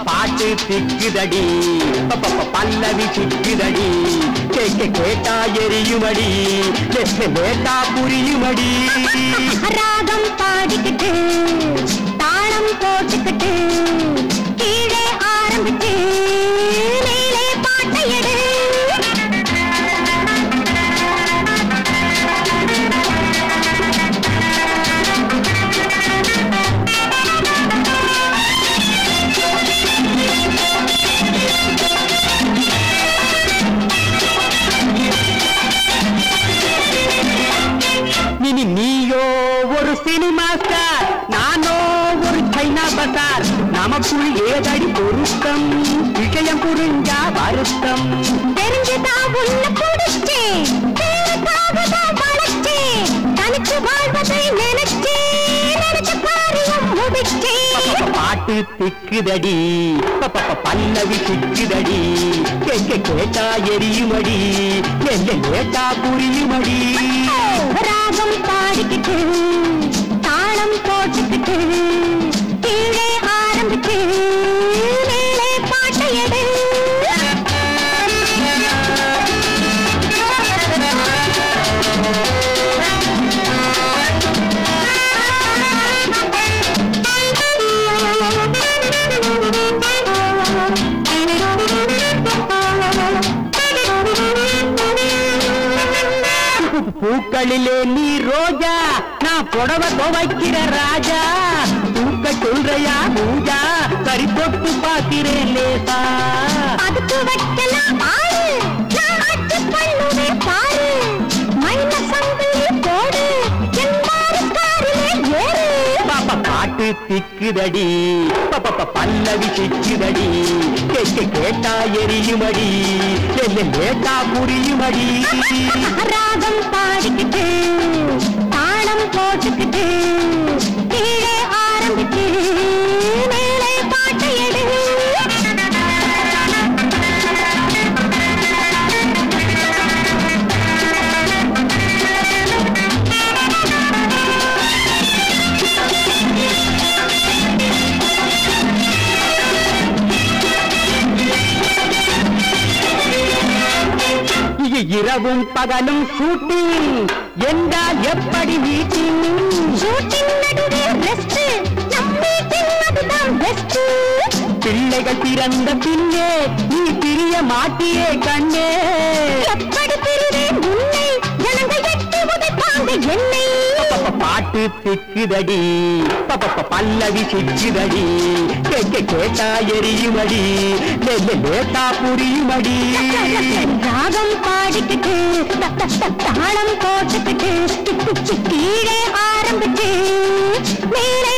பாட்டு திக்குதடி பல்லவி சிக்குதடி கேட்டா எரியுமடி லேட்டா புரியுமடி ராகம் பாடிக்கிட்டு தாளம் போட்டுக்கிட்டு கீழே ஆரம்பிச்சு மேலே பாட்டை எடு நீயோ ஒரு சினிமா ஸ்டார் நானோ ஒரு சைனா பசார் நமக்குள் ஏதடி பொருத்தம் விஷயம் புரிஞ்சா வருத்தம் தெரிஞ்சுதான் உள்ள பிடிச்சே வளர்ச்சே தனிச்சு வாழ்வதை நினைச்சே நினைச்ச காரியம் முடிச்சே பாட்டு திக்குதடி பல்லவி சிக்குதடி கேட்டா எரியுமடி லேட்டா புரியுமடி ராகம் பாடிக்கிட்டு தாளம் போட்டுக்கிட்டு கீழே ஆரம்பிச்சு மேலே பாட்டை எடு பூக்களிலே நீ ரோஜா நான் புடவை துவைக்கிற ராஜா தூக்க சொல்றையா பூஜா சரி தொட்டு பார்க்கிறேன் லேசா அதுக்கு வைக்கலாம் ஆளு நான் ஆட்சி பண்ணுவேன் பாரு மைன சங்கிலி போடு எல்லாரு காரிலே ஏறு பாட்டு திக்குதடி பல்லவி சிக்குதடி கேட்டா எரியுமடி லேட்டா புரியுமடி ராகம் பாடிக்கிட்டு தாளம் போட்டுக்கிட்டு கீழே ஆரம்பிச்சு மேலே பாட்டை எடு இரவும் பகலும் ஷூட்டிங் என்றால் எப்படி மீட்டிங் ஷூட்டிங் நடுவே ரெஸ்ட் நம் மீட்டிங் அதுதான் பெஸ்ட் பிள்ளைகள் பிறந்த பின்னே நீ பிரிய மாட்டியே கண்ணே எப்படி பிரிவேன் உன்னை ஜனங்க எட்டி உதைப்பாங்க என்னை பாட்டு திக்குதடி பல்லவி சிக்குதடி கேட்டா எரியுமடி லேட்டா புரியுமடி ராகம் பாடிக்கிட்டு தாளம் போட்டுக்கிட்டு கீழே ஆரம்பிச்சு மேலே